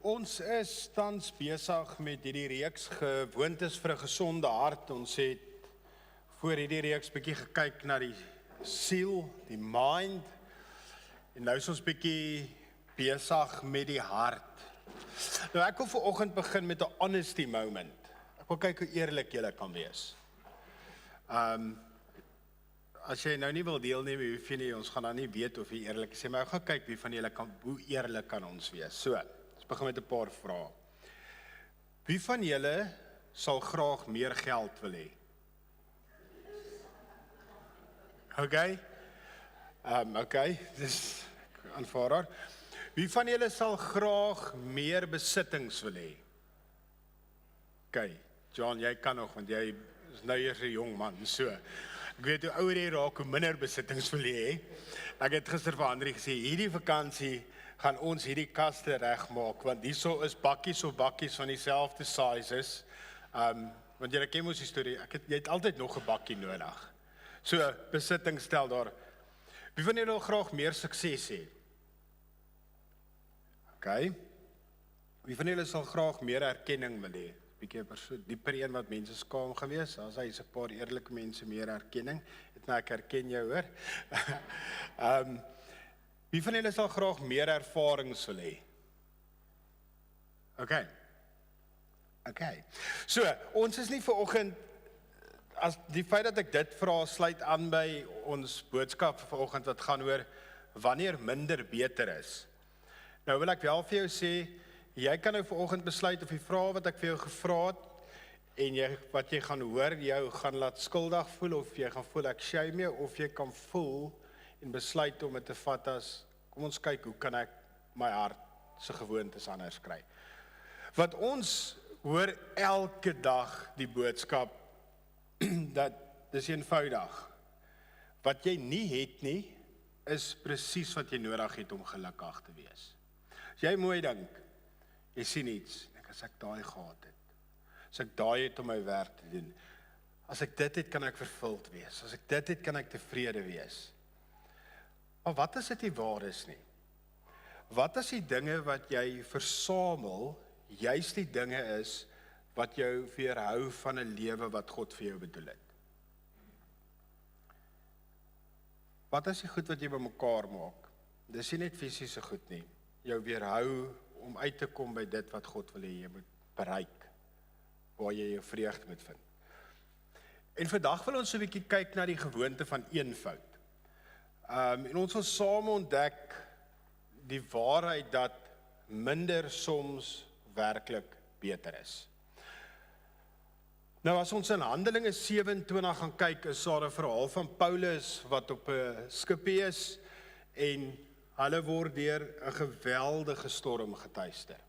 Ons is tans besig met hierdie reeks gewoontes vir 'n gesonde hart. Ons het voor hierdie reeks bietjie gekyk na die siel, die mind. En nou is ons bietjie besig met die hart. Nou ek wil vanoggend begin met 'n honesty moment. Ek wil kyk hoe eerlik julle kan wees. As jy nou nie wil deelneem, hoef jy nie, ons gaan nou nie weet of jy eerlik is, maar ek gaan kyk wie van julle hoe eerlik kan ons wees. So, ons begin met 'n paar vrae. Wie van julle sal graag meer geld wil hê? Okay, dis aanvaarbaar. Wie van julle sal graag meer besittings wil hê? Okay, John, jy kan nog, want jy is nou eers 'n jong man, so. Ek weet hoe ouer jy raak, hoe minder besittings wil jy hê. Ek het gister vir Andri gesê, hierdie vakansie gaan ons hierdie kaste regmaak, want hierso is bakkies op bakkies van dieselfde sizes. Want jy ken mos die storie, jy het altyd nog 'n bakkie nodig. So, besitting stel daar. Wie van julle wil graag meer sukses hê? Okay. Wie van julle sal graag meer erkenning wil hê? Bietjie dieper een wat mense skaam gewees, as hy is 'n paar eerlike mense meer erkenning. Ek herken jou, hoor. Wie van julle sal graag meer ervarings wil hê? Okay. So, ons is nie vanoggend, as die feit dat ek dit vra, sluit aan by ons boodskap vanoggend wat gaan oor wanneer minder beter is. Nou wil ek wel vir jou sê, jy kan nou vanoggend besluit of die vrae wat ek vir jou gevra het en wat jy gaan hoor, jou gaan laat skuldig voel, of jy gaan voel ek shame jou, of jy kan voel en besluit om dit te vat as, kom ons kyk, hoe kan ek my hart se gewoontes anders kry. Want ons hoor elke dag die boodskap dat dis eenvoudig. Wat jy nie het nie, is presies wat jy nodig het om gelukkig te wees. As jy mooi dink, jy sien iets, as ek daai gehad het, as ek daai het om my werk te doen, as ek dit het, kan ek vervuld wees, as ek dit het, kan ek tevrede wees. Maar wat as dit nie waar is nie? Wat as die dinge wat jy versamel, juist die dinge is, wat jou weerhou van 'n lewe wat God vir jou bedoel het? Wat as die goed wat jy bymekaar maak, dis nie net fisiese goed nie, jou weerhou om uit te kom by dit wat God wil hê jy moet bereik, waar jy jou vreugde moet vind. En vandag wil ons so 'n bietjie kyk na die gewoonte van eenvoud. En ons wil saam ontdek die waarheid dat minder soms werklik beter is. Nou as ons in Handelinge 27 gaan kyk, is daar 'n verhaal van Paulus wat op 'n skipie is en hulle word deur 'n geweldige storm getuister.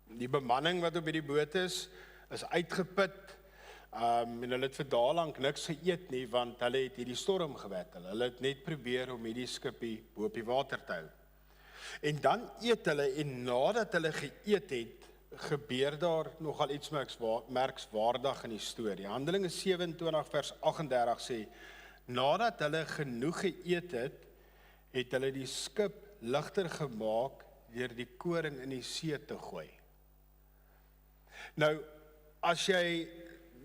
Die bemanning wat op hierdie boot is uitgeput, en hulle het vir dae lank niks geëet nie, want hulle het hierdie storm gewettel. Hulle het net probeer om hierdie skipie bo op die water te hou. En dan eet hulle, en nadat hulle geëet het, gebeur daar nogal iets merkswaardig in die storie. Handelinge 27 vers 38 sê, nadat hulle genoeg geëet het, het hulle die skip ligter gemaak deur die koring in die see te gooi. Nou, as jy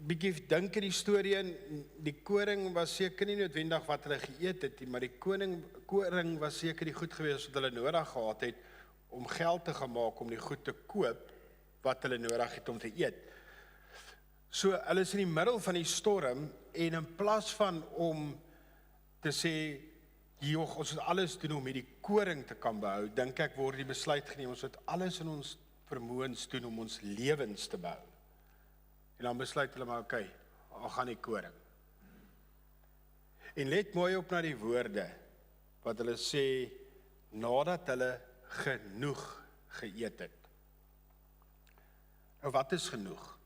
bietjie dink in die storie, die koring was seker nie noodwendig wat hulle geëet het nie, maar die koring was seker die goed gewees wat hulle nodig gehad het om geld te gaan maak om die goed te koop wat hulle nodig het om te eet. So, hulle is in die middel van die storm, en in plaas van om te sê, ons moet alles doen om hierdie koring te kan behou, dink ek word die besluit geneem, ons moet alles in ons vermoëns doen om ons lewens te behou. En dan besluit hulle maar, al gaan die koring. En let mooi op na die woorde, wat hulle sê, nadat hulle genoeg geëet het. Nou wat is genoeg?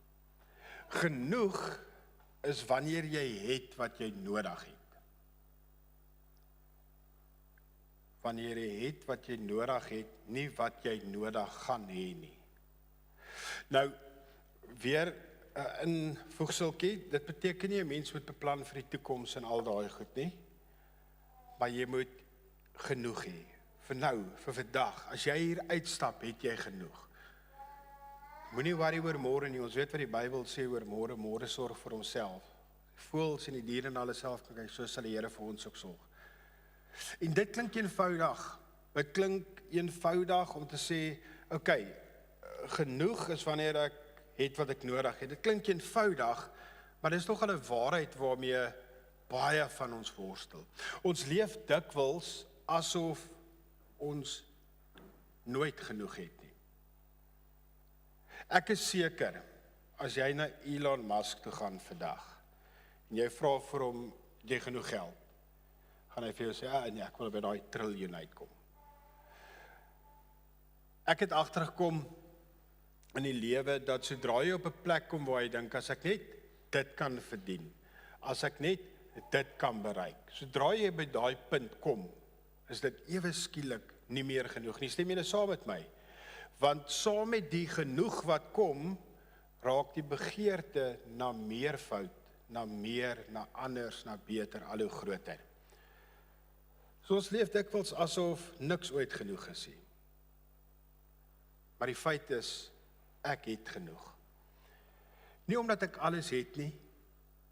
Genoeg is wanneer jy het wat jy nodig het. Wanneer jy het wat jy nodig het, nie wat jy nodig gaan hê nie. Nou, weer invoegseltjie, dit beteken nie 'n mens moet beplan vir die toekoms en al daai goed nie, maar jy moet genoeg hê, vir nou, vir vandag. As jy hier uitstap, het jy genoeg. Moenie worry oor môre nie. Ons weet wat die Bybel sê oor môre. Môre sorg vir homself. Die voëls en die diere na hulle self kan kyk, so sal die Here vir ons ook sorg. En dit klink eenvoudig. Dit klink eenvoudig om te sê, okay, genoeg is wanneer ek het wat ek nodig het. Dit klink eenvoudig, maar dit is nog 'n waarheid waarmee baie van ons worstel. Ons leef dikwels asof ons nooit genoeg het nie. Ek is seker, as jy na Elon Musk toe gaan vandag, en jy vra vir hom, jy genoeg geld, gaan hy vir jou sê, nee, ek wil by daai triljoen uitkom. Ek het agtergekom in die lewe, dat sodra jy op 'n plek kom waar jy dink, as ek net dit kan verdien, as ek net dit kan bereik, sodra jy by daai punt kom, is dit ewe skielik nie meer genoeg nie. Stem julle saam met my? Want saam met die genoeg wat kom, raak die begeerte na meervoud, na meer, na anders, na beter, al hoe groter. So ons leef dikwels asof niks ooit genoeg is nie. Maar die feit is, ek het genoeg. Nie omdat ek alles het nie,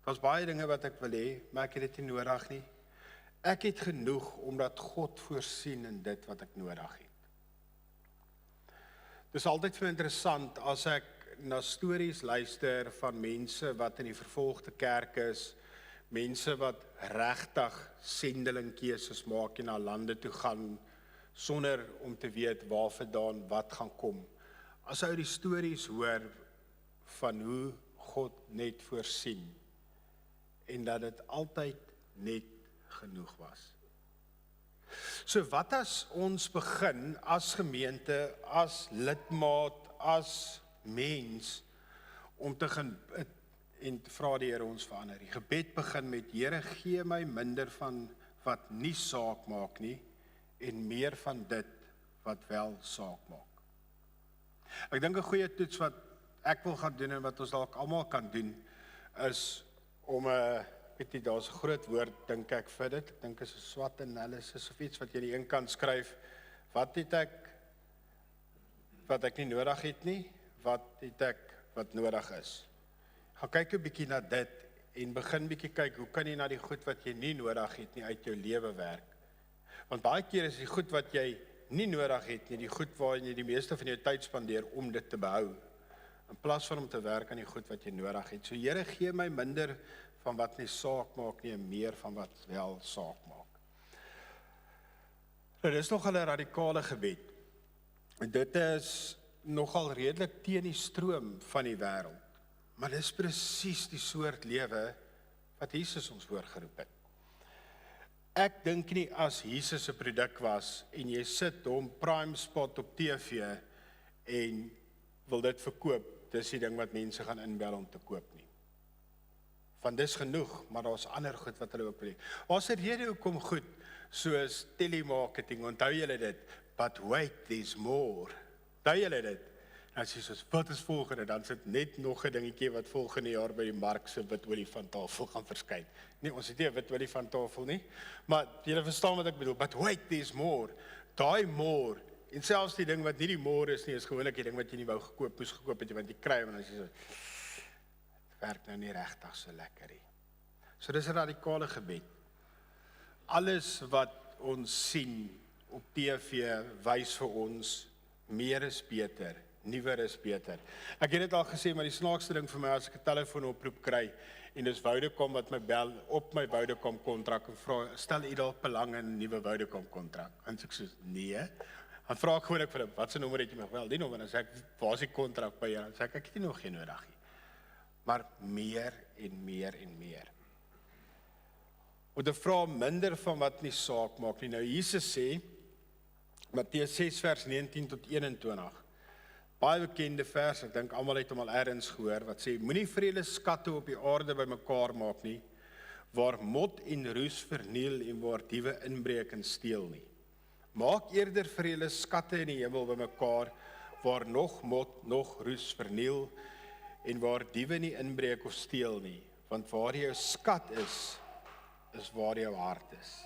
daar's baie dinge wat ek wil hê, maar ek het dit nie nodig nie. Ek het genoeg omdat God voorsien in dit wat ek nodig het. Dit is altyd vir interessant as ek na stories luister van mense wat in die vervolgde kerk is, mense wat regtig sendelingkeuses maak en na lande toe gaan, sonder om te weet waarvandaan wat gaan kom. As jy die stories hoor van hoe God net voorsien, en dat dit altyd net genoeg was. So wat as ons begin as gemeente, as lidmaat, as mens, om te gaan en te vra die Here ons verander. Die gebed begin met, Here, gee my minder van wat nie saak maak nie, en meer van dit wat wel saak maak. Ek dink 'n goeie toets wat ek wil gaan doen en wat ons dalk almal kan doen, is om weet jy, daar's 'n groot woord, dink ek vir dit. Ek dink is 'n SWOT analysis of iets wat jy aan die een kant skryf. Wat het ek wat ek nie nodig het nie? Wat het ek wat nodig is? Gaan kyk 'n bietjie na dit en begin bietjie kyk, hoe kan jy na die goed wat jy nie nodig het nie uit jou lewe werk? Want baie keer is die goed wat jy nie nodig het nie, die goed waarin jy die meeste van jou tyd spandeer om dit te behou, in plaas van om te werk aan die goed wat jy nodig het. So Here, gee my minder van wat nie saak maak nie, en meer van wat wel saak maak. Dit is nogal 'n radikale gebed. En dit is nogal redelik teen die stroom van die wêreld. Maar dis presies die soort lewe wat Jesus ons voorgeroep het. Ek dink nie as Jesus 'n produk was en jy sit hom prime spot op TV en wil dit verkoop, dis die ding wat mense gaan inbel om te koop nie. Want dis genoeg, maar daar's ander goed wat hulle ook wil hê. Daar's 'n rede hoekom goed soos telemarketing, onthou julle dit, but wait, there's more. Onthou julle dit? En as jy soos, wat is volgende? Dan sit net nog 'n dingetjie wat volgende jaar by die mark se wit olifanttafel gaan verskyn. Nee, ons het nie 'n wit olifanttafel nie, maar julle verstaan wat ek bedoel, but wait, there's more. Daai more, en selfs die ding wat nie die more is nie, is gewoonlik die ding wat jy nie wou moes gekoop het, want jy kry hom en as jy so, werk nou nie regtig so lekker nie. So dis 'n radikale gebed. Alles wat ons sien op TV wys vir ons, meer is beter, nuwer is beter. Ek het dit al gesê, maar die snaakste ding vir my as ek 'n telefoonoproep kry en dis Vodacom wat my bel op my Vodacom kontrak en vra, stel u dalk belang in 'n nuwe Vodacom kontrak? En ek sê nee. Dan vra ek gewoonlik vir hulle, wat se nommer het jy my wel? Die nommer, en sê ek, waar is die kontrak by jou? Dan sê ek het nie nog geen nodig nie. Maar meer en meer en meer. Om te vra minder van wat nie saak maak nie. Nou Jesus sê, Matteus 6 vers 19 tot 21, baie bekende vers, ek dink almal het hom al ergens gehoor, wat sê, moenie vir julle skatte op die aarde bymekaar maak nie, waar mot en roes verniel en waar diewe inbreek en steel nie. Maak eerder vir julle skatte in die hemel bymekaar, waar nog mot, nog roes verniel, en waar diewe nie inbreek of steel nie, want waar jou skat is waar jou hart is.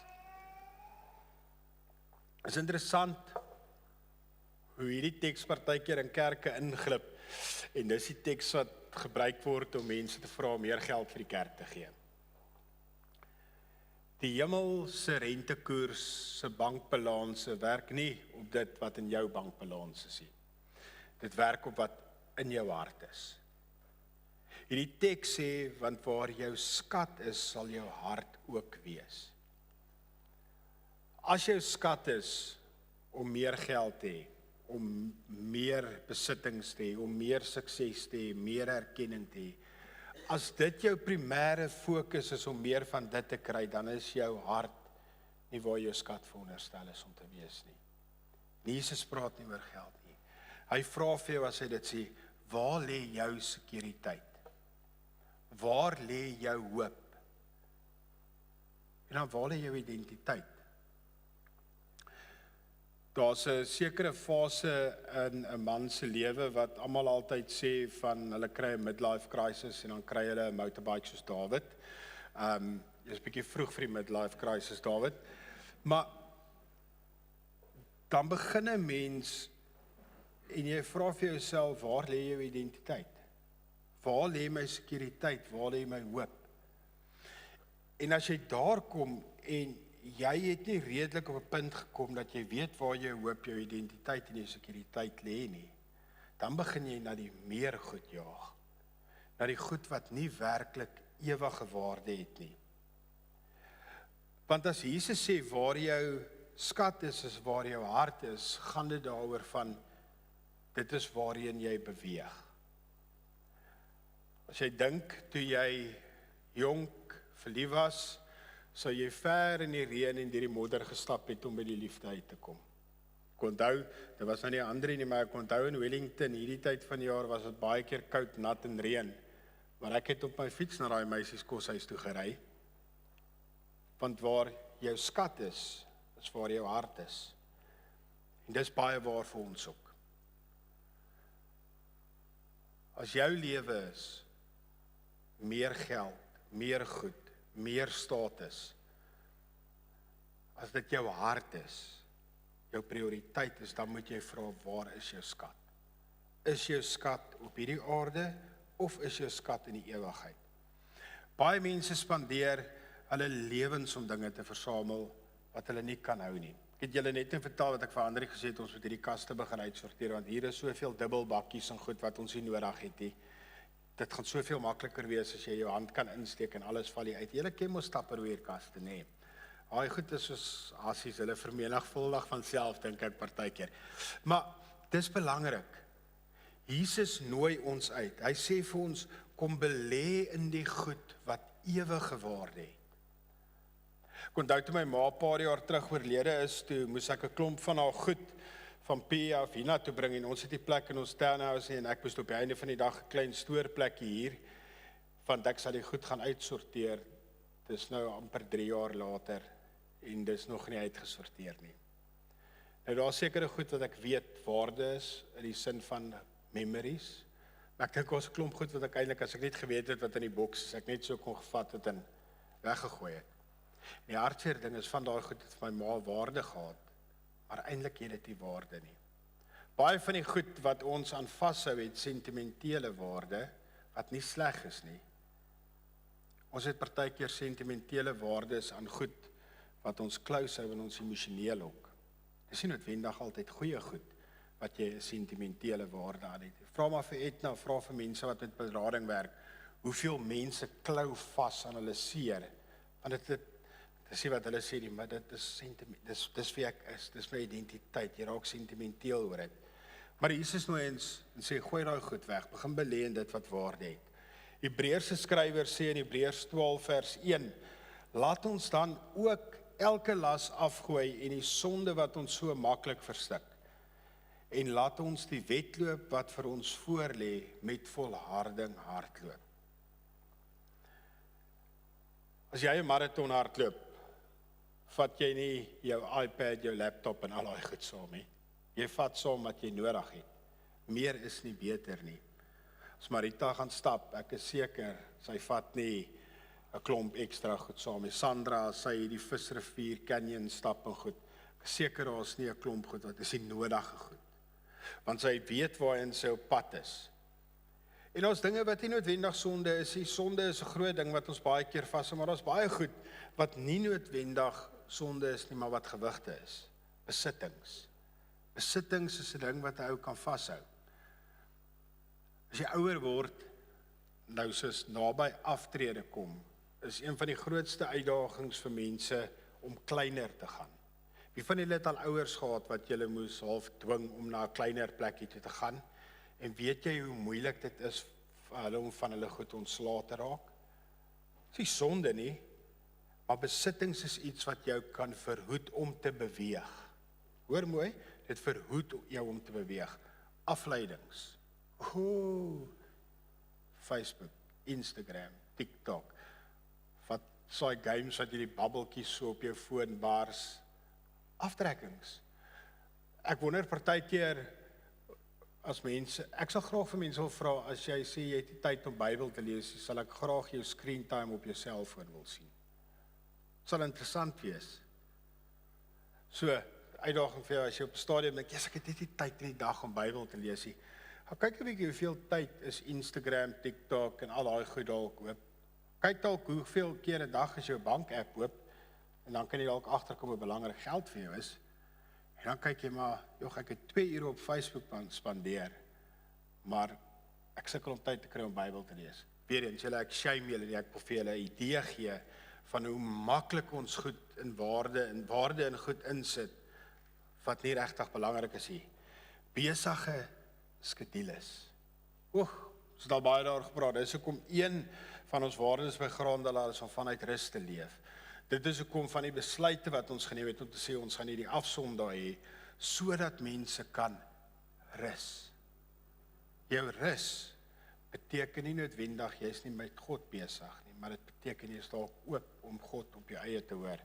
Is interessant hoe hierdie teks partykeer in kerke inglip, en dis die teks wat gebruik word om mense te vra om meer geld vir die kerk te gee. Die hemelse rentekoers se bankbalanse werk nie op dit wat in jou bankbalans is nie. Dit werk op wat in jou hart is. Hierdie teks sê, want waar jou skat is, sal jou hart ook wees. As jou skat is om meer geld te hê, om meer besittings te hê, om meer sukses te hê, meer erkenning te hê, as dit jou primêre fokus is om meer van dit te kry, dan is jou hart nie waar jou skat veronderstel is om te wees nie. Jesus praat nie oor geld nie. Hy vra vir jou as hy dit sê, waar lê jou sekuriteit? Waar lê jou hoop? En dan waar lê jou identiteit? Daar's 'n sekere fase in 'n man se lewe wat almal altyd sê van hulle kry 'n midlife crisis en dan kry hulle 'n motorbike soos Dawid. Jy's 'n bietjie vroeg vir die midlife crisis, Dawid. Maar dan begin 'n mens en jy vra vir jouself, waar lê jou identiteit? Waar lê my sekuriteit? Waar lê my hoop? En as jy daar kom en jy het nie redelik op 'n punt gekom dat jy weet waar jou hoop, jou identiteit en jou sekuriteit lê nie, dan begin jy na die meer goed jaag. Na die goed wat nie werklik ewige waarde het nie. Want as Jesus sê waar jou skat is waar jou hart is, gaan dit daaroor van dit is waarheen jy beweeg. As jy dink toe jy jonk verlief was, sou jy ver in die reën en deur die modder gestap het om by die liefde uit te kom. Ek onthou, dit was nou nie ander nie, maar ek onthou in Wellington, hierdie tyd van die jaar was dit baie keer koud, nat en reën. Maar ek het op my fiets na daai meisies koshuis toe gery. Want waar jou skat is waar jou hart is. En dis baie waar vir ons ook. As jou lewe is meer geld, meer goed, meer status, as dit jou hart is, jou prioriteit is, dan moet jy vra, waar is jou skat? Is jou skat op hierdie aarde, of is jou skat in die ewigheid? Baie mense spandeer hulle lewens om dinge te versamel, wat hulle nie kan hou nie. Ek het julle net vertel wat ek vir Andri gesê het, ons moet hierdie kaste begin uitsorteer, want hier is soveel dubbelbakkies en goed wat ons nie nodig het nie. Dit gaan soveel makliker wees as jy jou hand kan insteek en alles val uit. Julle ken mos Tupperware-kaste, nê? Daai goed is soos asies, hulle vermenigvuldig van self, dink ek partykeer. Maar dis belangrik. Jesus nooi ons uit. Hy sê vir ons, kom belê in die goed wat ewige waarde het. Ek onthou toe my ma 'n paar jaar terug oorlede is, toe moes ek 'n klomp van haar goed van P af hiernatoe bring en ons het die plek in ons townhouse en ek moes op die einde van die dag 'n klein stoorplekkie hier, want ek sal die goed gaan uitsorteer. Dis nou amper 3 jaar later en dis nog nie uitgesorteer nie. Nou daar is sekere goed wat ek weet waarde is in die sin van memories. Maar ek dink ons 'n klomp goed wat ek eintlik as ek net geweet het wat in die boks is, ek net so kon gevat het en weggegooi het. Die hartseer ding is van daai goed het vir my ma waarde gehad, maar eintlik het dit nie waarde nie. Baie van die goed wat ons aan vashou het sentimentele waarde, wat nie sleg is nie. Ons het partykeer sentimentele waardes aan goed wat ons close hou en ons emosioneel ook. Dis nie noodwendig altyd goeie goed wat jy 'n sentimentele waarde aan het. Vra maar vir Etna, vra vir mense wat met berading werk, hoeveel mense klou vas aan hulle seer, want dit is nie wat hulle sê nie, maar dit is sentiment, dis wie ek is, dis my identiteit, jy raak sentimenteel oor dit. Maar Jesus nooi ons en sê, gooi daai goed weg, begin belê in dit wat waarde het. Hebreëse skrywer sê in Hebreërs 12 vers 1, laat ons dan ook elke las afgooi en die sonde wat ons so maklik verstik. En laat ons die wedloop wat vir ons voorlê met volharding hardloop. As jy 'n marathon hardloop, vat jy nie jou iPad, jou laptop en al daai goed saam nie. Jy vat saam wat jy nodig het. Meer is nie beter nie. As Marita gaan stap, ek is seker, sy vat nie 'n klomp ekstra goed saam nie. Sandra, sy die Visrivier Canyon stap en goed. Ek is seker daar is nie 'n klomp goed wat is die nodige goed. want sy weet waarin sy op pad is. En ons dinge wat nie noodwendig sonde is, die sonde is 'n groot ding wat ons baie keer vashou, maar daar's baie goed wat nie noodwendig sonde is nie, maar wat gewigte is. Besittings. Besittings is 'n ding wat 'n ou kan vashou. As jy ouer word, nou soos naby aftrede kom, is een van die grootste uitdagings vir mense om kleiner te gaan. Wie van julle het al ouers gehad wat julle moes half dwing om na 'n kleiner plekkie toe te gaan? En weet jy hoe moeilik dit is vir hulle om van hulle goed ontslae te raak? Dit is nie sonde nie, maar besittings is iets wat jou kan verhoed om te beweeg. Hoor mooi, dit verhoed jou om te beweeg. Afleidings. Facebook, Instagram, TikTok. Wat saai games wat jy die babbeltjies so op jou foon bars. Aftrekkings. Ek wonder partykeer as mense, ek sal graag vir mense wil vra, as jy sê jy het die tyd om Bybel te lees, sal ek graag jou screen time op jou selfoon wil sien. Sal interessant wees. So, uitdaging vir jou, as jy op 'n stadium dink, ek het net die tyd in die dag om Bybel te lees nie. Kyk 'n bietjie hoeveel tyd is Instagram, TikTok en al daai goed dalk oop. Kyk dalk hoeveel keer 'n dag as jy 'n bank-app oop, en dan kan jy dalk agterkom hoe belangrik geld vir jou is. En dan kyk jy maar, ek het 2 ure op Facebook spandeer, maar ek sukkel om tyd te kry om Bybel te lees. Weereens, ek shame julle nie, ek wil vir julle 'n idee gee van hoe maklik ons goed in waarde en goed insit, wat nie regtig belangrik is nie. Besige skedules. Ons het al baie daar gepraat, dis hoekom een van ons waardes by Grandelaar is om vanuit rus te leef. Dit is hoekom van die besluite wat ons geneem het om te sê ons gaan hierdie afsondag hê, sodat mense kan rus. Jou rus beteken nie noodwendig jy's nie met God besig nie, maar dit beteken jy is dalk oop om God op jou eie te hoor.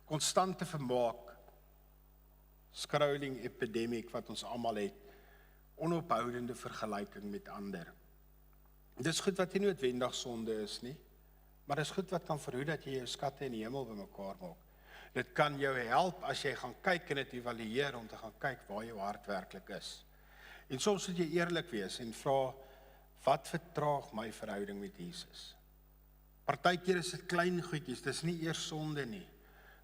Konstante vermaak, scrolling epidemic wat ons almal het, onophoudende vergelyking met ander. Dis goed wat nie noodwendig sonde is nie, maar dis goed wat kan verhoed dat jy jou skatte in die hemel bymekaar maak. Dit kan jou help as jy gaan kyk en dit evalueer om te gaan kyk waar jou hart werklik is. En soms moet jy eerlik wees en vra, wat vertraag my verhouding met Jesus? Partykeer is dit klein goedjies, dis nie eers sonde nie,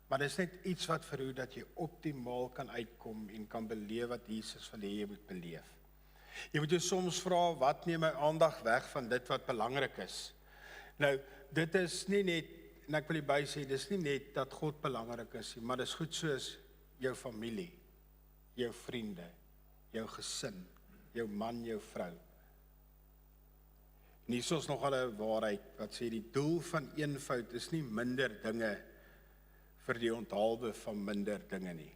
maar dis net iets wat verhoed dat jy optimaal kan uitkom en kan beleef wat Jesus wil hê jy moet beleef. Jy moet jou soms vra, wat neem my aandag weg van dit wat belangrik is? Nou, dit is nie net, en ek wil hierby sê, dis nie net dat God belangrik is, maar dis goed soos jou familie, jou vriende, jou gesin, jou man, jou vrou. En hier is nog 'n waarheid wat sê die doel van eenvoud is nie minder dinge vir die onthaalwe van minder dinge nie.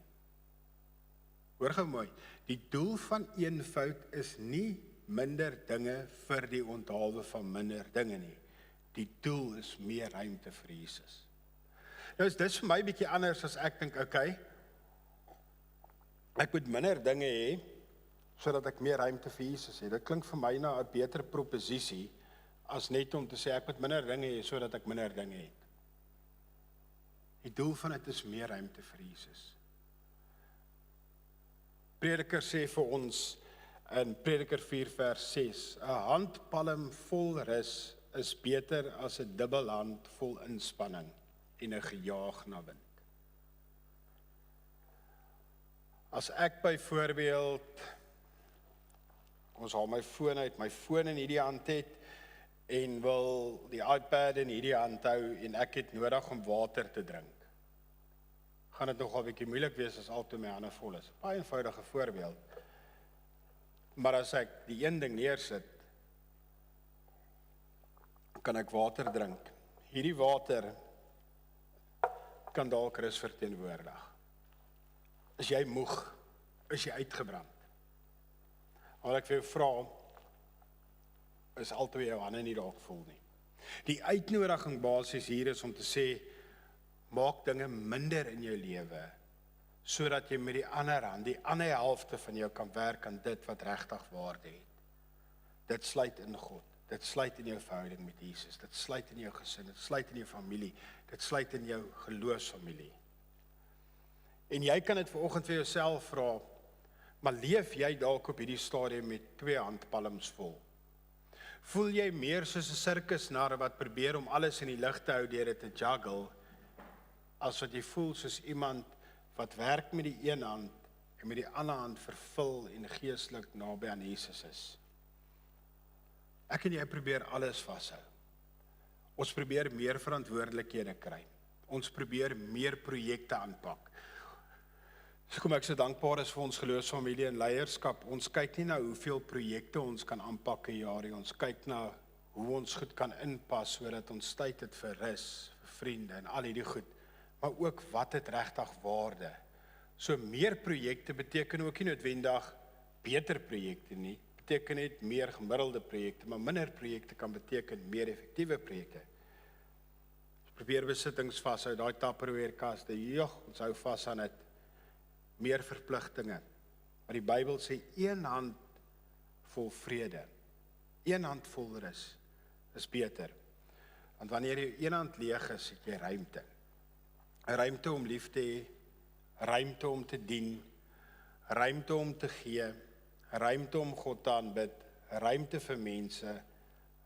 Hoor gou mooi, die doel van eenvoud is nie minder dinge vir die onthaalwe van minder dinge nie. Die doel is meer ruimte vir Jesus. Nou is dit vir my bietjie anders as ek dink, okay, ek moet minder dinge hê, sodat ek meer ruimte vir Jesus het. Dit klink vir my na 'n beter proposisie, as net om te sê, ek moet minder dinge hê, sodat ek minder dinge het. Die doel van dit is meer ruimte vir Jesus. Prediker sê vir ons, in Prediker 4 vers 6, 'n handpalm vol rus is beter as 'n dubbelhand vol inspanning en 'n gejaag na wind. As ek byvoorbeeld, ons haal my foon uit, my foon in hierdie hand het, en wil die iPad in hierdie hand hou, en ek het nodig om water te drink, gaan dit nogal 'n bietjie moeilik wees as al toe my hande vol is. Baie eenvoudige voorbeeld. Maar as ek die een ding neersit, kan ek water drink. Hierdie water kan dalk rus verteenwoordig. Is jy moeg? Is jy uitgebrand? Wat ek vir jou vra, is altyd jou hande nie dalk vol nie. Die uitnodiging basies hier is om te sê, maak dinge minder in jou lewe, sodat jy met die ander hand, die ander helfte van jou kan werk aan dit wat regtig waarde het. Dit sluit in God, dit sluit in jou verhouding met Jesus, dit sluit in jou gesin, dit sluit in jou familie, dit sluit in jou geloofsfamilie. En jy kan dit vanoggend vir jouself vra, Maar leef jy dalk op hierdie stadium met 2 handpalms vol? Voel jy meer soos 'n sirkusnar wat probeer om alles in die lug te hou deur dit te juggle, as wat jy voel soos iemand wat werk met die een hand en met die ander hand vervul en geestelik naby aan Jesus is? Ek en jy probeer alles vashou. Ons probeer meer verantwoordelikhede kry. Ons probeer meer projekte aanpak. So kom ek so dankbaar is vir ons geloofsfamilie en leierskap. Ons kyk nie na hoeveel projekte ons kan aanpak 'n jaar nie. Ons kyk na hoe ons goed kan inpas sodat ons tyd het vir rus, vir vriende en al hierdie goed. Maar ook wat het regtig waarde. So meer projekte beteken ook nie noodwendig beter projekte nie. Beteken net meer gemiddelde projekte, maar minder projekte kan beteken meer effektiewe projekte. Ons probeer besittings vashou, daai Tupperware-kaste, ons hou vas aan dit. Meer verpligtinge. Maar die Bybel sê een hand vol vrede, een hand vol rus is beter. Want wanneer jy een hand leeg is, het jy ruimte. 'n Ruimte om lief te hê, ruimte om te dien, ruimte om te gee, ruimte om God te aanbid, ruimte vir mense,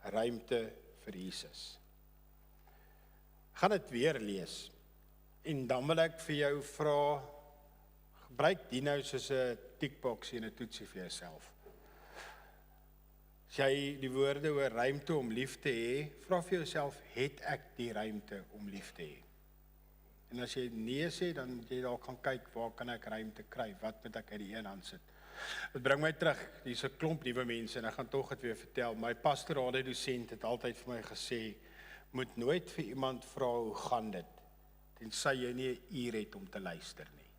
ruimte vir Jesus. Ek gaan dit weer lees. En dan wil ek vir jou vra, gebruik die nou soos 'n tickboxie en 'n toetsie vir jouself. As jy die woorde oor ruimte om lief te hê, vra vir jouself, het ek die ruimte om lief te hê? En as jy nee sê, dan moet jy dalk gaan kyk, waar kan ek ruimte kry? Wat moet ek uit die een hand sit? Dit bring my terug, hier's 'n klomp nuwe mense en ek gaan tog dit weer vertel. My pastorale dosent het altyd vir my gesê, moet nooit vir iemand vra hoe gaan dit, tensy jy nie 'n uur het om te luister nie.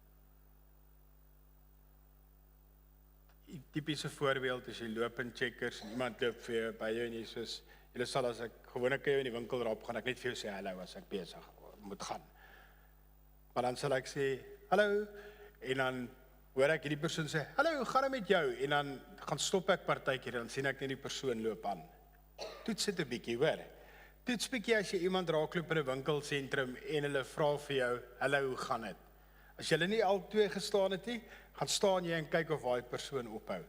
Die tipiese voorbeeld is jy loop in Checkers en iemand loop vir jou by jou en jy soos, julle sal as ek gewoonlik jou in die winkel raap gaan, ek net vir jou sê hallo as ek besig moet gaan. Maar dan sal ek sê, hallo, en dan hoor ek hierdie persoon sê, hallo, hoe gaan dit met jou? En dan gaan stop ek partykeer, dan sien ek net die persoon loop aan. Toets dit 'n bietjie, hoor. Toets bietjie as jy iemand raakloop in 'n winkelsentrum en hulle vra vir jou, hallo, hoe gaan dit? As jy nie al twee gestaan het nie, gaan staan jy en kyk of daai persoon ophou.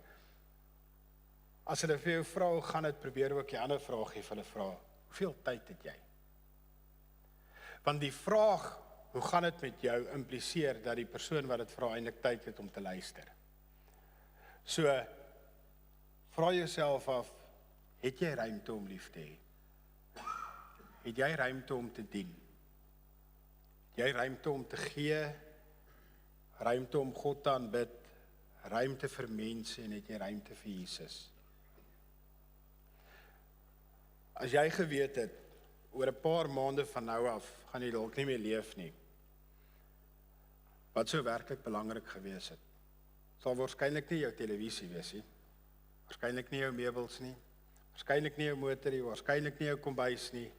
As hulle vir jou vra, hoe gaan dit, probeer ook die ander vraag gee vir hulle vra, hoeveel tyd het jy? Want die vraag, hoe gaan dit met jou, impliseer dat die persoon wat dit vra eintlik tyd het om te luister. So, vra jouself af, het jy ruimte om lief te hê? Het jy ruimte om te dien? Het jy ruimte om te gee? Ruimte om God te aanbid? Ruimte vir mense en het jy ruimte vir Jesus? As jy geweet het, oor 'n paar maande van nou af, gaan jy dalk nie meer leef nie. Wat sou werklik belangrik gewees het? Sal waarskynlik nie jou televisie wees nie. Waarskynlik nie jou meubels nie. Waarskynlik nie jou motor nie, waarskynlik nie jou kombuis nie.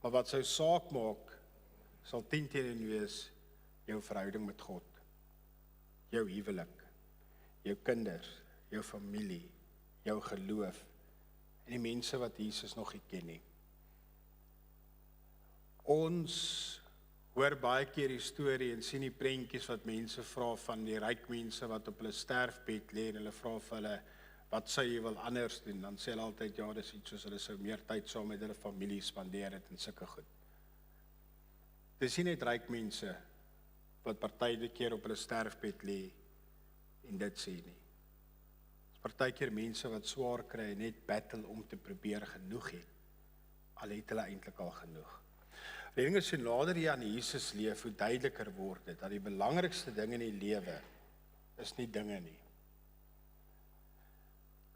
Maar wat sou saak maak, sal 10 teenoor 1 wees jou verhouding met God. Jou huwelik, jou kinders, jou familie, jou geloof en die mense wat Jesus nog nie ken nie. Ons hoor baie keer die storie en sien die prentjies wat mense vra van die ryk mense wat op hulle sterfbed lê en hulle vra vir hulle, wat sou jy wil anders doen? Dan sê hulle altyd, ja, dis iets soos hulle sou meer tyd saam met hulle familie spandeer het en sulke goed. Dis nie net ryk mense wat partykeer op hulle sterfbed lê en dit sê nie. Dis partykeer mense wat swaar kry en net battle om te probeer genoeg het, al het hulle eintlik al genoeg. Die ding is, so nader jy aan Jesus leef, hoe duideliker word dit, dat die belangrikste ding in die lewe is nie dinge nie.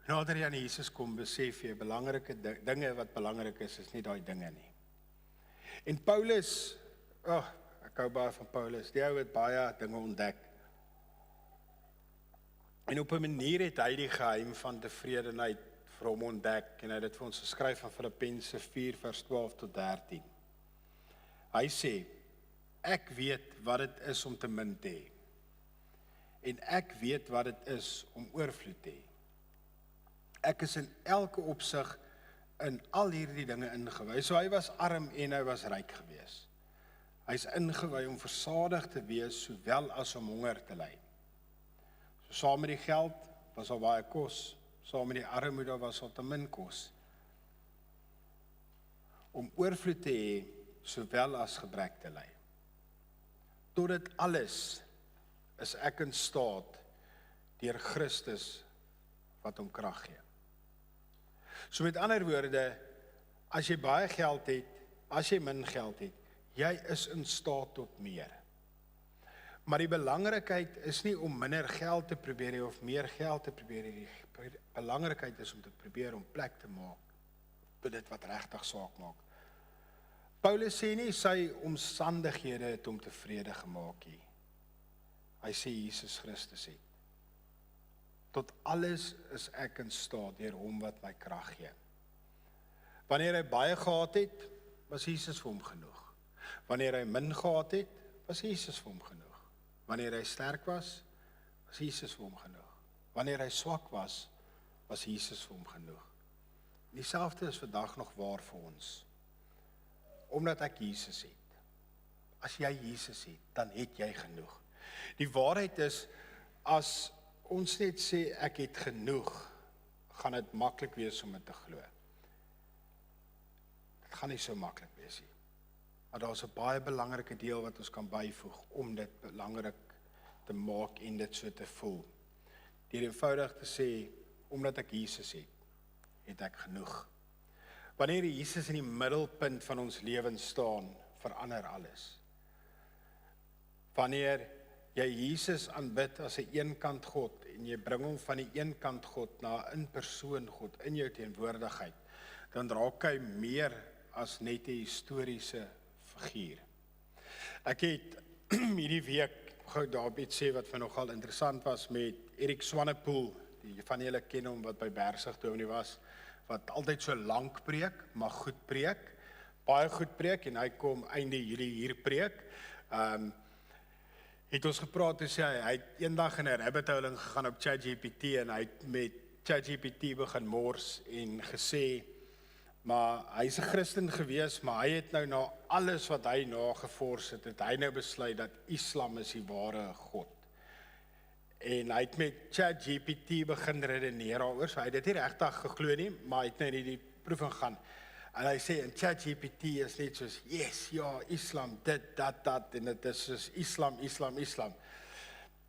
Nader jy aan Jesus kom, besef jy, belangrike dinge wat belangrik is nie daai dinge nie. En Paulus, ek hou baie van Paulus, die ou het baie dinge ontdek. En op 'n manier het hy die geheim van tevredenheid vir hom ontdek, en hy het dit vir ons geskryf van Filippense 4 vers 12 tot 13. Hy sê, ek weet wat dit is om te min te hê, en ek weet wat dit is om oorvloed te hê. Ek is in elke opsig in al hierdie dinge ingewy. So hy was arm en hy was ryk gewees. Hy's ingewy om versadig te wees, sowel as om honger te ly. So saam met die geld was al baie kos, saam met die armoede was al te min kos. Om oorvloed te hê, sowel as gebrek te ly. Tot dit alles is ek in staat deur Christus wat hom krag gee. So met ander woorde, as jy baie geld het, as jy min geld het, jy is in staat tot meer. Maar die belangrikheid is nie om minder geld te probeer hê of meer geld te probeer hê. Die belangrikheid is om te probeer om plek te maak vir dit wat regtig saak maak. Paulus sê nie sy omstandighede het hom tevrede gemaak nie. Hy sê Jesus Christus het. Tot alles is ek in staat deur hom wat my krag gee. Wanneer hy baie gehad het, was Jesus vir hom genoeg. Wanneer hy min gehad het, was Jesus vir hom genoeg. Wanneer hy sterk was Jesus vir hom genoeg. Wanneer hy swak was Jesus vir hom genoeg. Dieselfde is vandag nog waar vir ons. Omdat ek Jesus het. As jy Jesus het, dan het jy genoeg. Die waarheid is, as ons net sê ek het genoeg, gaan dit maklik wees om dit te glo. Dit gaan nie so maklik wees nie. Maar daar is 'n baie belangrike deel wat ons kan byvoeg om dit belangrik te maak en dit so te voel. Deur eenvoudig te sê, omdat ek Jesus het ek genoeg. Wanneer Jesus in die middelpunt van ons lewens staan, verander alles. Wanneer jy Jesus aanbid as 'n eenkant God en jy bring hom van die eenkant God na 'n in-persoon God in jou teenwoordigheid, dan raak hy meer as net 'n historiese figuur. Ek het hierdie week gou daar iets sê wat vir nogal interessant was met Erik Swanepoel, die van julle ken hom wat by Bergsig Dominee was, wat altyd so lank preek, maar goed preek, baie goed preek en hy kom einde Julie hier preek. Het ons gepraat en sê hy het eendag in 'n rabbit hole gegaan op ChatGPT en hy het met ChatGPT begin mors en gesê, maar hy's 'n Christen gewees, maar hy het nou na alles wat hy nagevors het hy nou besluit dat Islam is die ware God. En hy het met ChatGPT begin redeneer daaroor, so hy het dit nie regtig geglo nie, maar hy het nou die proefing gaan. En hy sê, en ChatGPT is net soos, yes, ja, Islam, dit, dat, en dit is soos Islam.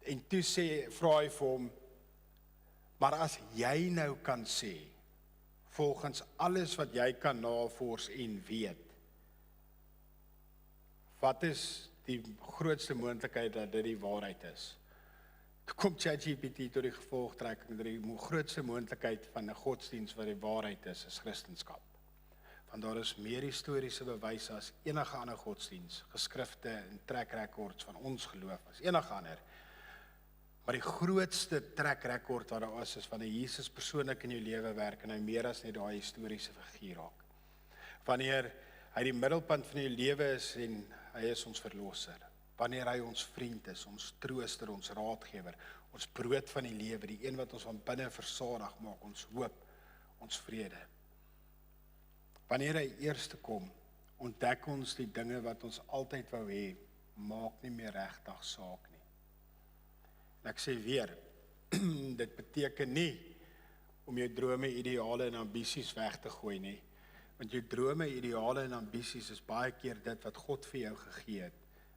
En toe vra hy vir hom, maar as jy nou kan sê, volgens alles wat jy kan navors en weet, wat is die grootste moontlikheid dat dit die waarheid is? Toe kom ChatGPT tot die gevolgtrekking dat die grootste moontlikheid van 'n godsdiens wat die waarheid is Christendom. Want daar is meer historiese bewyse as enige ander godsdiens, geskrifte en track records van ons geloof as enige ander. Maar die grootste track record wat daar is wanneer Jesus persoonlik in jou lewe werk en hy meer as net daai historiese figuur raak. Wanneer hy die middelpunt van jou lewe is en hy is ons verlosser. Wanneer hy ons vriend is, ons trooster, ons raadgewer, ons brood van die lewe, die een wat ons van binne versadig maak, ons hoop, ons vrede. Wanneer hy eerste kom, ontdek ons die dinge wat ons altyd wou hê, maak nie meer regtig saak nie. En ek sê weer, dit beteken nie om jou drome, ideale en ambisies weg te gooi nie. Want jou drome, ideale en ambisies is baie keer dit wat God vir jou gegee het,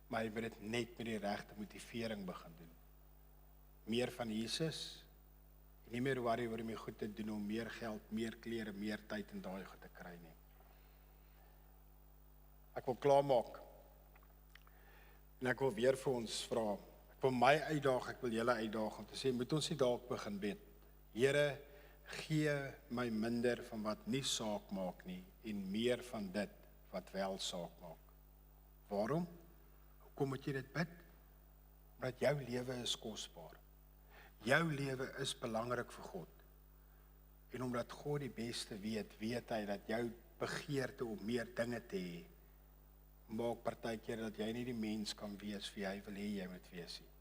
maar jy moet dit net met die regte motivering begin doen. Meer van Jesus, en nie meer worry oor om jy goed te doen om meer geld, meer klere, meer tyd en daai goed te kry nie. Ek wil klaarmaak. En ek wil weer vir ons vra. Ek wil my uitdaag, ek wil julle uitdaag om te sê, moet ons nie dalk begin bid. Here, gee my minder van wat nie saak maak nie en meer van dit wat wel saak maak. Waarom? Hoekom moet jy dit bid? Omdat jou lewe is kosbaar. Jou lewe is belangrik vir God. En omdat God die beste weet, weet hy dat jou begeerte om meer dinge te hê, maak partykeer dat jy nie die mens kan wees wie hy wil hê jy moet wees nie.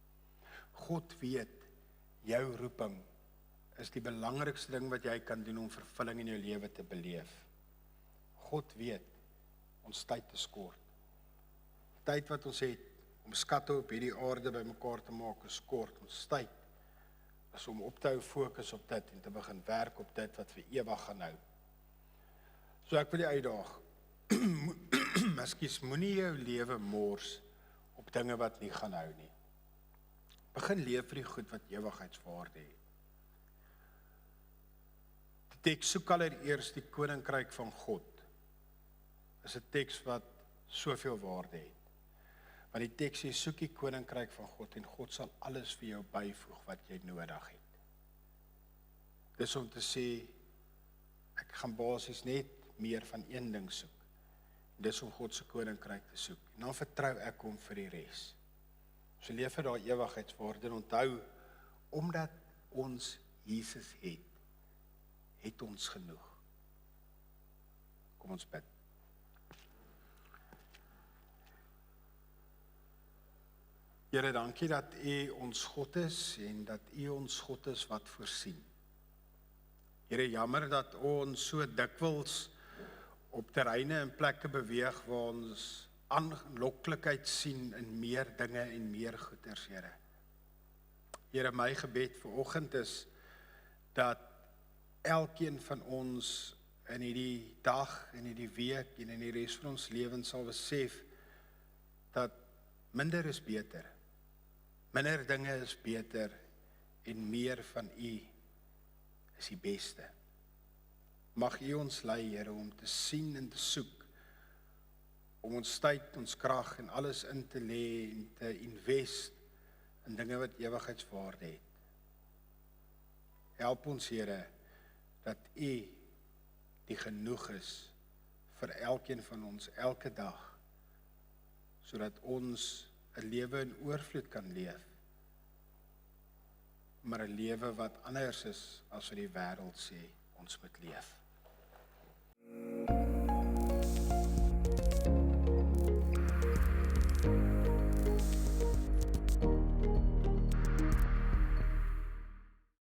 God weet, jou roeping is die belangrikste ding wat jy kan doen om vervulling in jou lewe te beleef. God weet, ons tyd is kort. Tyd wat ons het om skatte op hierdie aarde bymekaar te maak is kort. Ons tyd is om op te hou fokus op dit en te begin werk op dit wat vir ewig gaan hou. So ek wil jou uitdaag. Ekskuus, moenie jou lewe mors op dinge wat nie gaan hou nie. Begin leef vir die goed wat ewigheidswaarde het. Die teks soek allereers die koninkryk van God. Is 'n teks wat soveel waarde het. Want die teks sê soek die koninkryk van God en God sal alles vir jou byvoeg wat jy nodig het. Dis om te sê ek gaan basies net meer van een ding soek. Dis om God se koninkryk te soek. En dan vertrou ek hom vir die res. So leef vir daai ewigheidswaarde en onthou, omdat ons Jesus het ons genoeg. Kom ons bid. Here, dankie dat U ons God is en dat U ons God is wat voorsien. Here, jammer dat ons so dikwels op terreine en plekke beweeg waar ons aanloklikheid sien in meer dinge en meer goeders, Here. Here, my gebed vanoggend is dat elkeen van ons in hierdie dag, in hierdie week en in die res van ons lewens sal besef dat minder is beter. Minder dinge is beter en meer van U is die beste. Mag U ons lei, Here, om te sien en te soek, om ons tyd, ons krag en alles in te lê en te invest in dinge wat ewigheidswaarde het. Help ons, Here, dat U die genoeg is vir elkeen van ons elke dag, sodat ons 'n lewe in oorvloed kan leef, maar 'n lewe wat anders is as wat die wêreld sê ons moet leef.